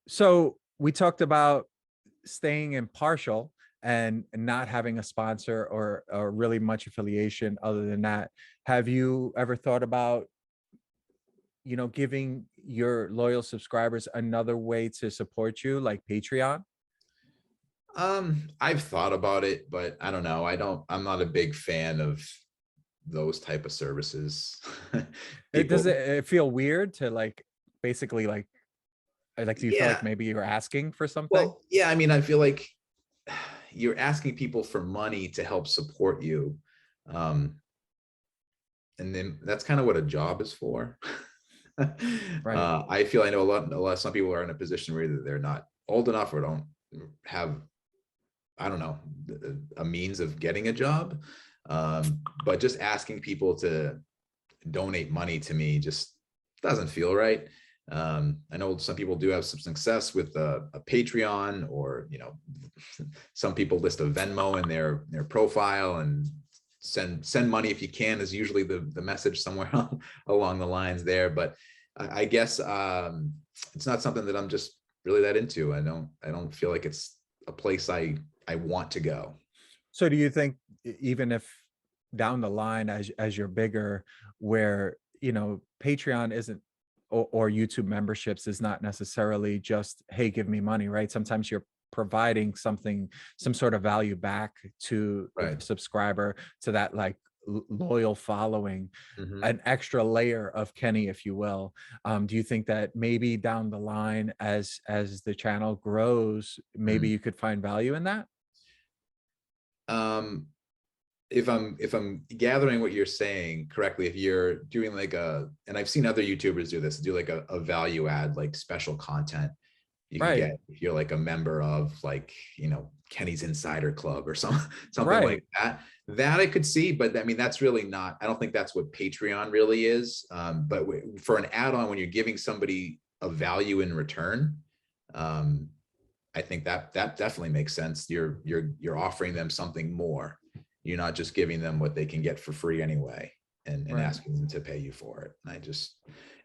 So we talked about staying impartial and not having a sponsor or really much affiliation other than that. Have you ever thought about, giving your loyal subscribers another way to support you, like Patreon? I've thought about it, but I don't know. I'm not a big fan of those type of services. It does People, it feel weird to like basically like do you feel like yeah. maybe you're asking for something? Well, yeah, I mean, I feel like you're asking people for money to help support you. Um, and then that's kind of what a job is for. Right. I feel I know a lot, some people are in a position where either they're not old enough or don't have, I don't know, a means of getting a job. But just asking people to donate money to me just doesn't feel right. I know some people do have some success with a Patreon, or some people list a Venmo in their profile and send money if you can, is usually the message somewhere along the lines there. But I guess it's not something that I'm just really that into. I don't feel like it's a place I want to go. So do you think even if down the line as you're bigger, where Patreon isn't, or YouTube memberships is not necessarily just, hey, give me money, right? Sometimes you're providing something, some sort of value back to the Right. subscriber, to that like loyal following, Mhm. an extra layer of Kenny, if you will. Do you think that maybe down the line, as the channel grows, maybe Mm. you could find value in that? Um, if I'm gathering what you're saying correctly, if you're doing like and I've seen other YouTubers do this, do like a value add, like special content you can Right. get if you're like a member of, like, Kenny's Insider Club or something like Right. that I could see. But I mean, that's really not, I don't think that's what Patreon really is. But for an add-on, when you're giving somebody a value in return, um, I think that definitely makes sense. You're offering them something more. You're not just giving them what they can get for free anyway, and Right. asking them to pay you for it.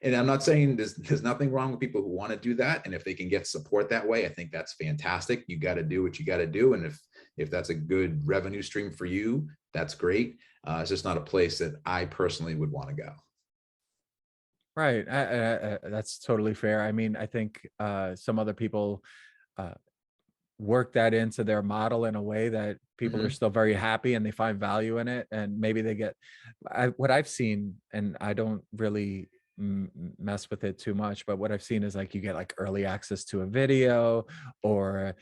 And I'm not saying there's nothing wrong with people who want to do that. And if they can get support that way, I think that's fantastic. You got to do what you got to do. And if that's a good revenue stream for you, that's great. It's just not a place that I personally would want to go. Right. That's totally fair. I mean, I think some other people uh, work that into their model in a way that people are Mhm. still very happy and they find value in it. And maybe they get, what I've seen, and I don't really mess with it too much, but what I've seen is like you get like early access to a video, or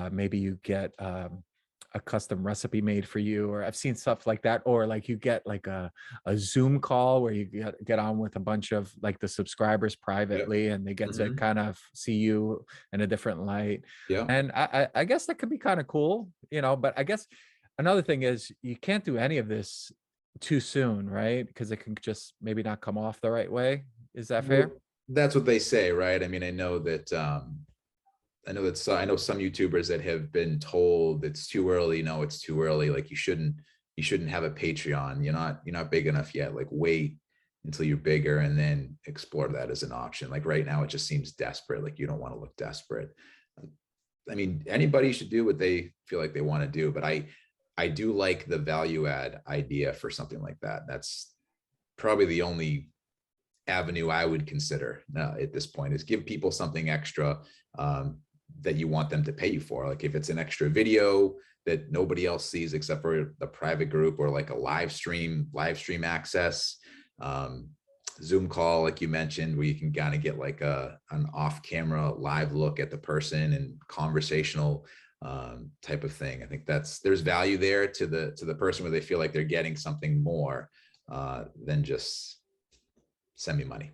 maybe you get a custom recipe made for you, or I've seen stuff like that, or like you get like a Zoom call where you get on with a bunch of like the subscribers Yep. privately, and they get to Mhm. kind of see you in a different light. Yeah. And I guess that could be kind of cool, but I guess another thing is you can't do any of this too soon, right? Because it can just maybe not come off the right way. Is that fair? Well, that's what they say, right? I mean, I know some YouTubers that have been told it's too early. No, it's too early. Like you shouldn't have a Patreon. You're not big enough yet. Like wait until you're bigger and then explore that as an option. Like right now, it just seems desperate. Like you don't want to look desperate. I mean, anybody should do what they feel like they want to do, but I do like the value add idea for something like that. That's probably the only avenue I would consider at this point, is give people something extra that you want them to pay you for. Like if it's an extra video that nobody else sees except for the private group, or like a live stream access, Zoom call, like you mentioned, where you can kind of get like an off-camera live look at the person and conversational type of thing. I think there's value there to the person, where they feel like they're getting something more than just send me money.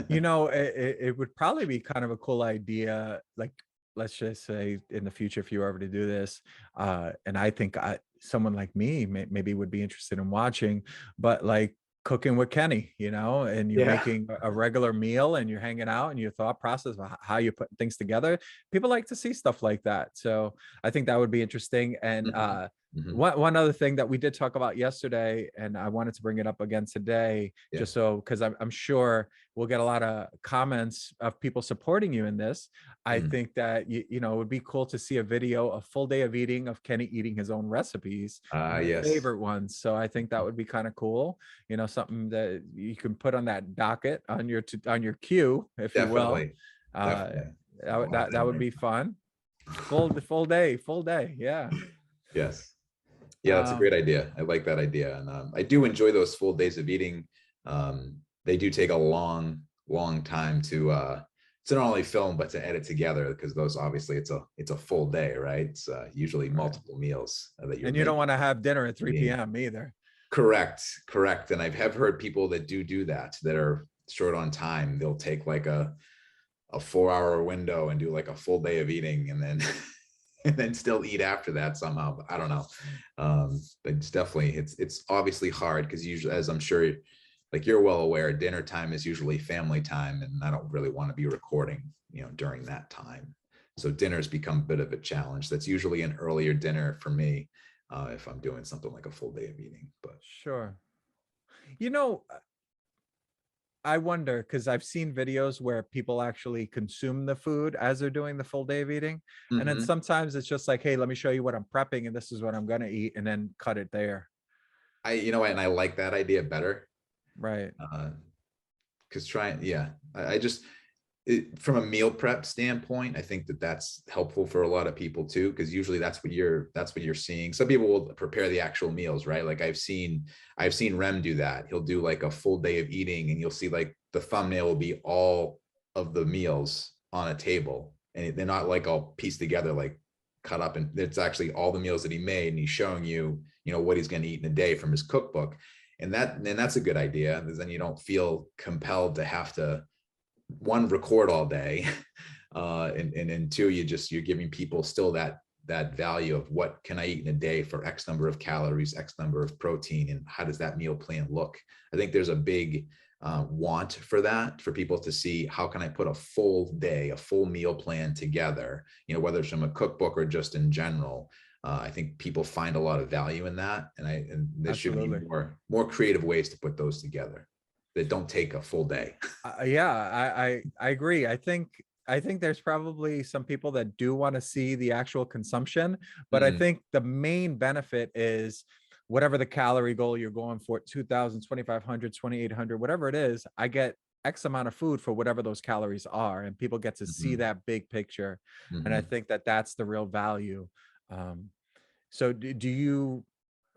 It would probably be kind of a cool idea, like let's just say in the future, if you were ever to do this, and I think someone like me maybe would be interested in watching, but like cooking with Kenny, and you're Yeah. making a regular meal and you're hanging out, and your thought process of how you put things together. People like to see stuff like that. So I think that would be interesting. And Mhm. Mhm. One other thing that we did talk about yesterday, and I wanted to bring it up again today, Yeah. just so, because I'm sure we'll get a lot of comments of people supporting you in this. I Mm. think that you know, it would be cool to see a video, a full day of eating, of Kenny eating his own recipes, my Yes. favorite ones. So I think that would be kind of cool. You know, something that you can put on that docket, on your queue, if you will. Definitely. Uh, Definitely. that I'll have that that in would mind. be fun. Full day. Yeah. Yes. Yeah, that's a Um, great idea. I like that idea. And I do enjoy those full days of eating. They do take a long, long time to not only film, but to edit together, because those obviously it's a full day, right? It's usually right. multiple meals that you're And you don't making. want to have dinner at 3 Eating. p.m. either. Correct, correct. And have heard people that do that, that are short on time. They'll take like a 4 hour window and do like a full day of eating, and then and then still eat after that somehow. But I don't know. But it's definitely, it's obviously hard, because usually, as I'm sure like you're well aware, dinner time is usually family time, and I don't really want to be recording, during that time. So dinner's become a bit of a challenge. That's usually an earlier dinner for me, if I'm doing something like a full day of eating. But Sure. You know, I wonder, because I've seen videos where people actually consume the food as they're doing the full day of eating. And then Mhm. sometimes it's just like, hey, let me show you what I'm prepping, and this is what I'm going to eat, and then cut it there. And I like that idea better. Right. Because yeah, I just, from a meal prep standpoint, I think that that's helpful for a lot of people too, because usually that's what you're seeing. Some people will prepare the actual meals, right? Like I've seen Rem do that. He'll do like a full day of eating, and you'll see like the thumbnail will be all of the meals on a table, and they're not like all pieced together, like cut up, and it's actually all the meals that he made, and he's showing you, what he's going to eat in a day from his cookbook. And that's a good idea, because then you don't feel compelled to have to, one, record all day, and two, you're giving people still that value of what can I eat in a day for X number of calories, X number of protein, and how does that meal plan look? I think there's a big want for that, for people to see, how can I put a full day, a full meal plan together, whether it's from a cookbook or just in general. I think people find a lot of value in that, and there should be Absolutely. more creative ways to put those together that don't take a full day. Yeah, I agree. I think there's probably some people that do want to see the actual consumption, but I Mm, think the main benefit is whatever the calorie goal you're going for, 2,000, 2,500, 2,800, whatever it is, I get X amount of food for whatever those calories are, and people get to see mhm, that big picture. And I mhm. think that that's the real value. So do you,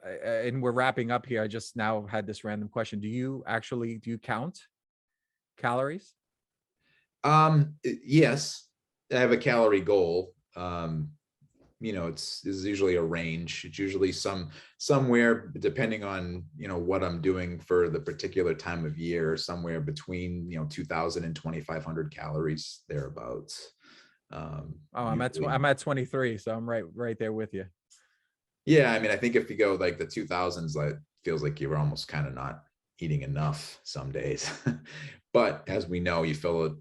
and we're wrapping up here. I just now had this random question. Do you count calories? Yes, I have a calorie goal. It's usually a range. It's usually somewhere, depending on, what I'm doing for the particular time of year, somewhere between, 2,000 and 2,500 calories, thereabouts. Oh, Usually. I'm at 23, so I'm right there with you. Yeah, I mean, I think if you go like the 2000s, like, feels like you're almost kind of not eating enough some days. But as we know, you fill it,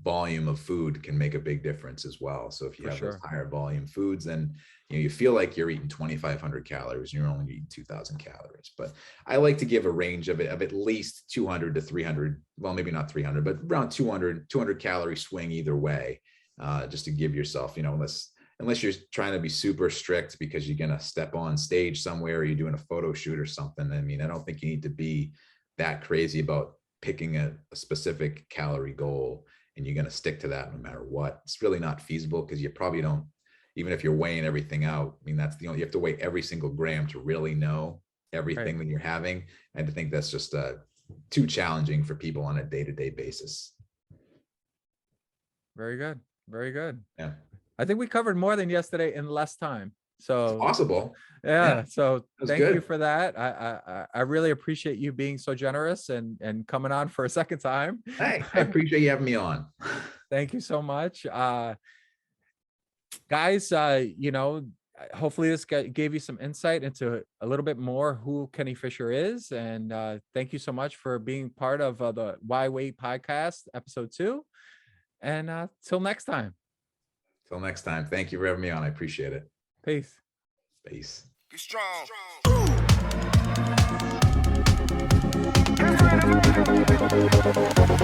volume of food can make a big difference as well. So if you For have those sure. higher volume foods, then you feel like you're eating 2,500 calories and you're only eating 2,000 calories. But I like to give a range of at least 200 to 300. Well, maybe not 300, but around 200 calorie swing either way, just to give yourself, unless you're trying to be super strict because you're going to step on stage somewhere, or you're doing a photo shoot or something. I mean, I don't think you need to be that crazy about picking a specific calorie goal, and you're going to stick to that no matter what. It's really not feasible, because you probably don't, even if you're weighing everything out. I mean, that's you have to weigh every single gram to really know Right. everything that you're having. And I think that's just too challenging for people on a day-to-day basis. Very good. Very good. Yeah, I think we covered more than yesterday in less time. it's So possible. Yeah, yeah. So that was thank you good. for that. I really appreciate you being so generous and coming on for a second time. Hey, I appreciate you having me on. Thank you so much. Guys, hopefully this gave you some insight into a little bit more who Kenny Fischer is. And thank you so much for being part of the Why Wait podcast, episode 2. And till next time, Till next time. Thank you for having me on. I appreciate it. peace. Peace. Be strong. Be strong.